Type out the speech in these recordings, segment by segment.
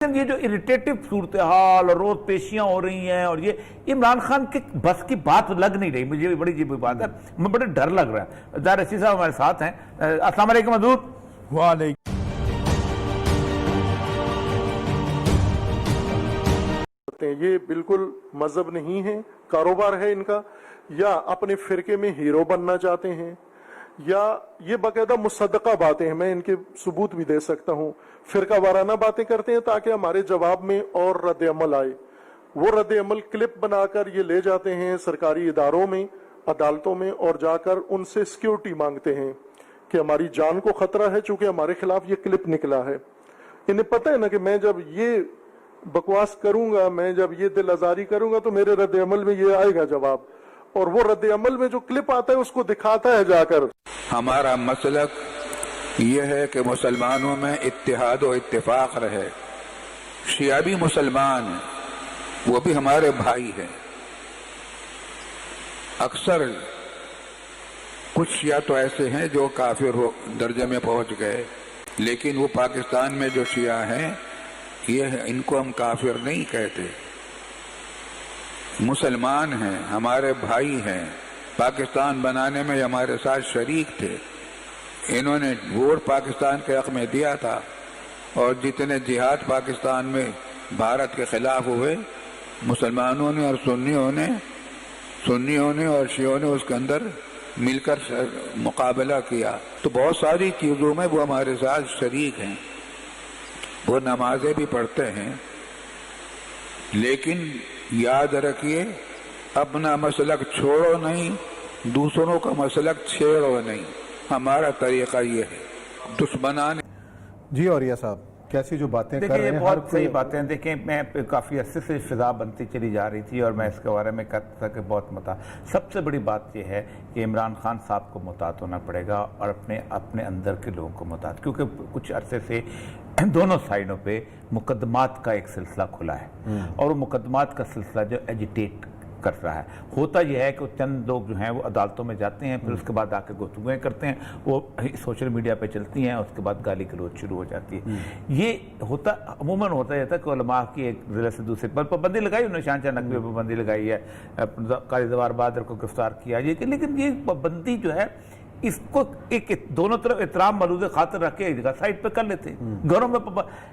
یہ جو اریٹیٹو صورتحال اور روز پیشیاں ہو رہی ہیں اور یہ عمران خان کے بس کی بات لگ نہیں رہی، مجھے بڑی عجیب بات ہے، میں بڑے ڈر لگ رہا ہے۔ ظاہر رشید صاحب ہمارے ساتھ ہیں۔ السلام علیکم حضور۔ وعلیکم۔ یہ بالکل مذہب نہیں ہے، کاروبار ہے ان کا، یا اپنے فرقے میں ہیرو بننا چاہتے ہیں، یا یہ باقاعدہ مصدقہ باتیں ہیں، میں ان کے ثبوت بھی دے سکتا ہوں، فرقہ وارانہ باتیں کرتے ہیں تاکہ ہمارے جواب میں اور رد عمل آئے۔ وہ رد عمل کلپ بنا کر یہ لے جاتے ہیں سرکاری اداروں میں، عدالتوں میں، اور جا کر ان سے سیکیورٹی مانگتے ہیں کہ ہماری جان کو خطرہ ہے چونکہ ہمارے خلاف یہ کلپ نکلا ہے۔ انہیں پتہ ہے نا کہ میں جب یہ بکواس کروں گا، میں جب یہ دل آزاری کروں گا تو میرے رد عمل میں یہ آئے گا جواب، اور وہ رد عمل میں جو کلپ آتا ہے اس کو دکھاتا ہے جا کر۔ ہمارا مسلک یہ ہے کہ مسلمانوں میں اتحاد و اتفاق رہے۔ شیعہ بھی مسلمان ہیں، وہ بھی ہمارے بھائی ہیں۔ اکثر کچھ شیعہ تو ایسے ہیں جو کافر ہو درجے میں پہنچ گئے، لیکن وہ پاکستان میں جو شیعہ ہیں ان کو ہم کافر نہیں کہتے، مسلمان ہیں، ہمارے بھائی ہیں، پاکستان بنانے میں ہمارے ساتھ شریک تھے۔ انہوں نے ووٹ پاکستان کے حق میں دیا تھا، اور جتنے جہاد پاکستان میں بھارت کے خلاف ہوئے، مسلمانوں نے اور سنیوں نے اور شیعوں نے اس کے اندر مل کر مقابلہ کیا۔ تو بہت ساری چیزوں میں وہ ہمارے ساتھ شریک ہیں، وہ نمازیں بھی پڑھتے ہیں، لیکن یاد رکھیے اپنا مسلک چھوڑو نہیں، دوسروں کا مسلک چھیڑو نہیں۔ ہمارا طریقہ یہ ہے۔ دشمنان جی اوریہ صاحب کیسی جو باتیں کر رہے ہیں، دیکھیں بہت صحیح باتیں، دیکھیں میں کافی عرصے سے فضا بنتی چلی جا رہی تھی اور میں اس کے بارے میں کہتا تھا کہ بہت سب سے بڑی بات یہ ہے کہ عمران خان صاحب کو محتاط ہونا پڑے گا، اور اپنے اندر کے لوگوں کو محتاط، کیونکہ کچھ عرصے سے دونوں سائڈوں پہ مقدمات کا ایک سلسلہ کھلا ہے، اور وہ مقدمات کا سلسلہ جو ایجیٹیٹ کر رہا ہے۔ ہوتا یہ ہے کہ چند لوگ جو ہیں وہ عدالتوں میں جاتے ہیں، پھر اس کے بعد آ کے گفتگویں کرتے ہیں، وہ سوشل میڈیا پہ چلتی ہیں، اس کے بعد گالی گلوچ شروع ہو جاتی ہے۔ یہ عموماً ہوتا جاتا ہے کہ علماء کی ایک ضلع سے دوسرے پر پابندی لگائی، انہوں نے شان چاہ نقوی پر پابندی لگائی ہے، قاضی زوار بہادر کو گرفتار کیا، لیکن یہ پابندی جو ہے اس کو ایک دونوں طرف احترام ملحوظ خاطر رکھ کے ایک جگہ سائٹ پہ کر لیتے ہیں گھروں میں،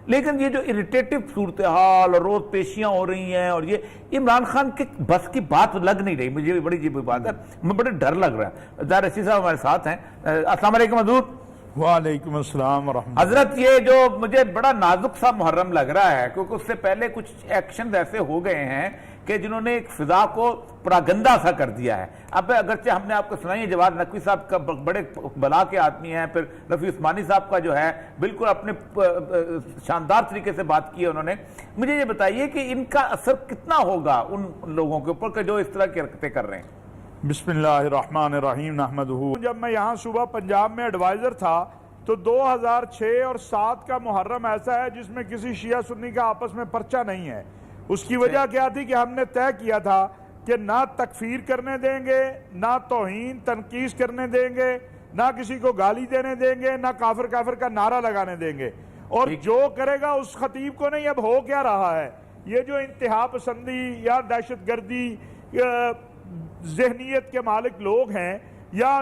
لیکن یہ جو اریٹیٹو صورتحال اور روز پیشیاں ہو رہی ہیں اور یہ عمران خان کے بس کی بات لگ نہیں رہی، مجھے بڑی عجیب بات ہے، میں بڑے ڈر لگ رہا ہے۔ ظاہر رشید صاحب ہمارے ساتھ ہیں۔ السلام علیکم حضور۔ وعلیکم السلام ورحمۃ اللہ۔ حضرت یہ جو مجھے بڑا نازک سا محرم لگ رہا ہے، کیونکہ اس سے پہلے کچھ ایکشن ایسے ہو گئے ہیں کہ جنہوں نے ایک فضا کو پراگندہ سا کر دیا ہے۔ اب اگرچہ ہم نے آپ کو سنائی ہے، جواد نقوی صاحب کا بڑے بلا کے آدمی ہیں، پھر رفیع عثمانی صاحب کا جو ہے بالکل اپنے شاندار طریقے سے بات کی ہے انہوں نے۔ مجھے یہ بتائیے کہ ان کا اثر کتنا ہوگا ان لوگوں کے اوپر کہ جو اس طرح کی حرکتیں کر رہے ہیں؟ بسم اللہ الرحمن الرحیم نحمدہ۔ جب میں یہاں صوبہ پنجاب میں ایڈوائزر تھا تو 2006 اور 2007 کا محرم ایسا ہے جس میں کسی شیعہ سنی کا آپس میں پرچہ نہیں ہے۔ اس کی وجہ کیا تھی کہ ہم نے طے کیا تھا کہ نہ تکفیر کرنے دیں گے، نہ توہین تنقیص کرنے دیں گے، نہ کسی کو گالی دینے دیں گے، نہ کافر کافر کا نعرہ لگانے دیں گے، اور جو کرے گا اس خطیب کو نہیں۔ اب ہو کیا رہا ہے، یہ جو انتہا پسندی یا دہشت گردی ذہنیت کے مالک لوگ ہیں یا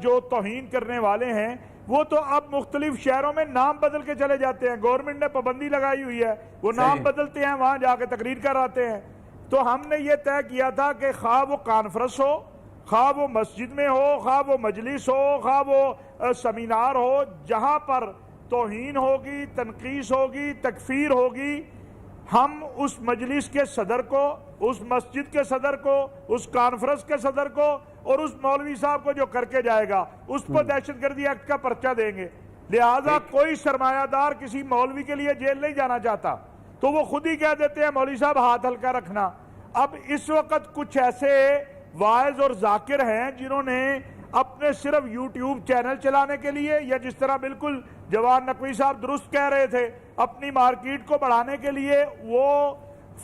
جو توہین کرنے والے ہیں، وہ تو اب مختلف شہروں میں نام بدل کے چلے جاتے ہیں۔ گورنمنٹ نے پابندی لگائی ہوئی ہے، وہ نام بدلتے ہیں، وہاں جا کے تقریر کر آتے ہیں۔ تو ہم نے یہ طے کیا تھا کہ خواہ وہ کانفرنس ہو، خواہ وہ مسجد میں ہو، خواہ وہ مجلس ہو، خواہ وہ سیمینار ہو، جہاں پر توہین ہوگی، تنقیص ہوگی، تکفیر ہوگی، ہم اس مجلس کے صدر کو، اس مسجد کے صدر کو، اس کانفرنس کے صدر کو اور اس مولوی صاحب کو جو کر کے جائے گا اس کو دہشت گردی ایکٹ کا پرچہ دیں گے۔ لہٰذا کوئی سرمایہ دار کسی مولوی کے لیے جیل نہیں جانا چاہتا، تو وہ خود ہی کہہ دیتے ہیں مولوی صاحب ہاتھ ہلکا رکھنا۔ اب اس وقت کچھ ایسے واعظ اور ذاکر ہیں جنہوں نے اپنے صرف یوٹیوب چینل چلانے کے لیے، یا جس طرح بالکل جواد نقوی صاحب درست کہہ رہے تھے، اپنی مارکیٹ کو بڑھانے کے لیے وہ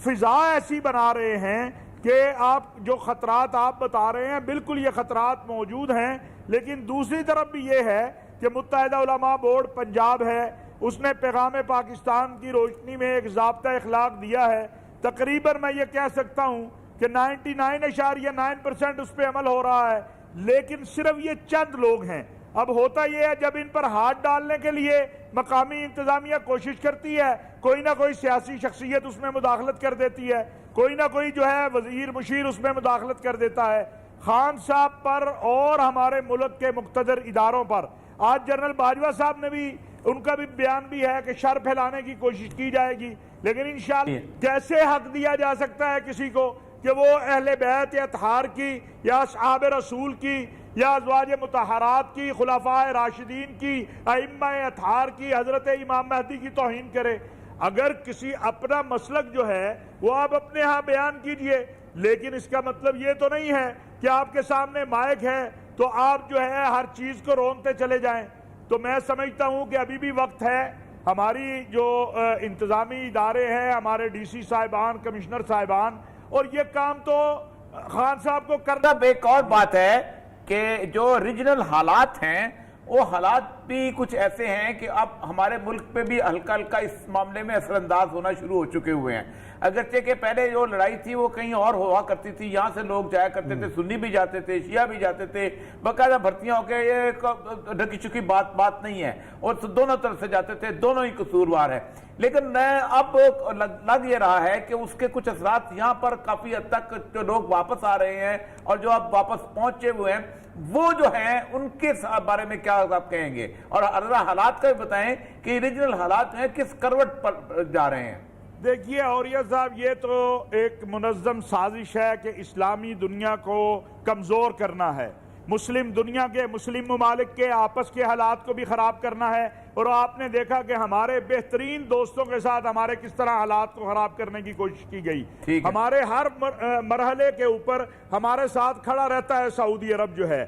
فضا ایسی بنا رہے ہیں کہ آپ جو خطرات آپ بتا رہے ہیں بالکل یہ خطرات موجود ہیں۔ لیکن دوسری طرف بھی یہ ہے کہ متحدہ علماء بورڈ پنجاب ہے، اس نے پیغام پاکستان کی روشنی میں ایک ضابطہ اخلاق دیا ہے. تقریباً میں یہ کہہ سکتا ہوں کہ 99.9% اس پہ عمل ہو رہا ہے، لیکن صرف یہ چند لوگ ہیں. اب ہوتا یہ ہے جب ان پر ہاتھ ڈالنے کے لیے مقامی انتظامیہ کوشش کرتی ہے، کوئی نہ کوئی سیاسی شخصیت اس میں مداخلت کر دیتی ہے، کوئی نہ کوئی جو ہے وزیر مشیر اس میں مداخلت کر دیتا ہے. خان صاحب پر اور ہمارے ملک کے مقتدر اداروں پر آج جنرل باجوہ صاحب نے بھی، ان کا بھی بیان بھی ہے کہ شر پھیلانے کی کوشش کی جائے گی، لیکن انشاءاللہ کیسے حق دیا جا سکتا ہے کسی کو کہ وہ اہل بیت یا اطہار کی یا اصحاب رسول کی یا ازواج مطہرات کی، خلفاء راشدین کی، ائمہ اطہار کی، حضرت امام مہدی کی توہین کرے. اگر کسی اپنا مسلک جو ہے وہ آپ اپنے ہاں بیان کیجئے، لیکن اس کا مطلب یہ تو نہیں ہے کہ آپ کے سامنے مائک ہے تو آپ جو ہے ہر چیز کو رونتے چلے جائیں. تو میں سمجھتا ہوں کہ ابھی بھی وقت ہے. ہماری جو انتظامی ادارے ہیں، ہمارے ڈی سی صاحبان، کمشنر صاحبان، اور یہ کام تو خان صاحب کو کرنا. اب ایک اور بات ہے کہ جو ریجنل حالات ہیں وہ حالات بھی کچھ ایسے ہیں کہ اب ہمارے ملک پہ بھی ہلکا ہلکا اس معاملے میں اثر انداز ہونا شروع ہو چکے ہوئے ہیں. اگرچہ کہ پہلے جو لڑائی تھی وہ کہیں اور ہوا کرتی تھی، یہاں سے لوگ جایا کرتے تھے، سنی بھی جاتے تھے، شیعہ بھی جاتے تھے، باقاعدہ بھرتیاں ہو کے، یہ ڈھکی چکی بات نہیں ہے، اور دونوں طرف سے جاتے تھے، دونوں ہی قصوروار ہیں. لیکن اب لگ یہ رہا ہے کہ اس کے کچھ اثرات یہاں پر کافی حد تک جو لوگ واپس آ رہے ہیں اور جو اب واپس پہنچے ہوئے ہیں وہ جو ہیں ان کے بارے میں کیا آپ کہیں گے، اور حالات کا بھی بتائیں کہ ریجنل حالات ہیں کس کروٹ پر جا رہے ہیں. دیکھیے اوریہ صاحب، یہ تو ایک منظم سازش ہے کہ اسلامی دنیا کو کمزور کرنا ہے، مسلم دنیا کے، مسلم ممالک کے آپس کے حالات کو بھی خراب کرنا ہے. اور آپ نے دیکھا کہ ہمارے بہترین دوستوں کے ساتھ ہمارے کس طرح حالات کو خراب کرنے کی کوشش کی گئی. ہمارے ہر مرحلے کے اوپر ہمارے ساتھ کھڑا رہتا ہے سعودی عرب جو ہے،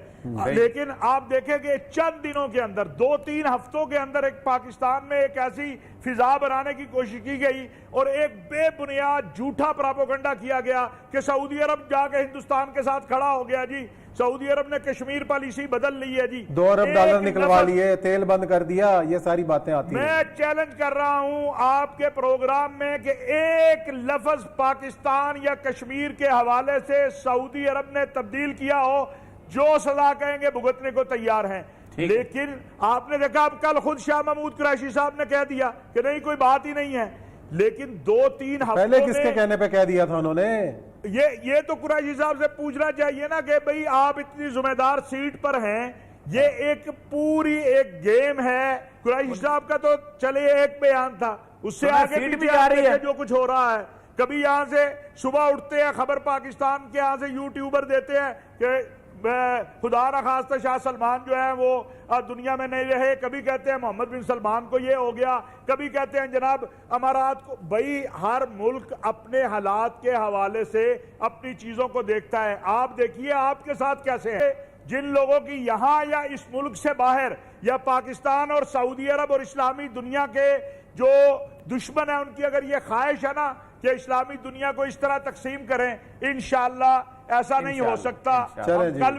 لیکن آپ دیکھیں کہ چند دنوں کے اندر، 2-3 ہفتوں کے اندر ایک پاکستان میں ایک ایسی فضا بنانے کی کوشش کی گئی اور ایک بے بنیاد جھوٹا پراپوگنڈا کیا گیا کہ سعودی عرب جا کے ہندوستان کے ساتھ کھڑا ہو گیا. جی سعودی عرب نے کشمیر پالیسی بدل لی ہے. جی 2 ارب ڈالر نکلوا لیے، تیل بند کر دیا، یہ ساری باتیں آتی ہیں. میں چیلنج کر رہا ہوں آپ کے پروگرام میں کہ ایک لفظ پاکستان یا کشمیر کے حوالے سے سعودی عرب نے تبدیل کیا ہو، جو سزا کہیں گے بھگتنے کو تیار ہیں. لیکن آپ نے دیکھا اب کل خود شاہ محمود قریشی صاحب نے کہہ دیا کہ نہیں کوئی بات ہی نہیں ہے. لیکن 2-3 ہفتوں پہلے کس کے کہنے پہ کہہ دیا تھا انہوں نے؟ یہ تو قریشی صاحب سے پوچھنا چاہیے نا کہ بھئی آپ اتنی ذمہ دار سیٹ پر ہیں، یہ ایک پوری ایک گیم ہے. قریشی صاحب کا تو چلے ایک بیان تھا، اس سے آگے بھی جا رہی ہے جو کچھ ہو رہا ہے. کبھی یہاں سے صبح اٹھتے ہیں خبر پاکستان کے، یہاں سے یوٹیوبر دیتے ہیں کہ خدا نخواستہ شاہ سلمان جو ہے وہ دنیا میں نہیں رہے، کبھی کہتے ہیں محمد بن سلمان کو یہ ہو گیا، کبھی کہتے ہیں جناب امارات کو. بھائی ہر ملک اپنے حالات کے حوالے سے اپنی چیزوں کو دیکھتا ہے. آپ دیکھیے آپ کے ساتھ کیسے ہے. جن لوگوں کی یہاں یا اس ملک سے باہر یا پاکستان اور سعودی عرب اور اسلامی دنیا کے جو دشمن ہیں ان کی اگر یہ خواہش ہے نا کہ اسلامی دنیا کو اس طرح تقسیم کریں، انشاءاللہ ایسا نہیں ہو سکتا. چلیں جی. کل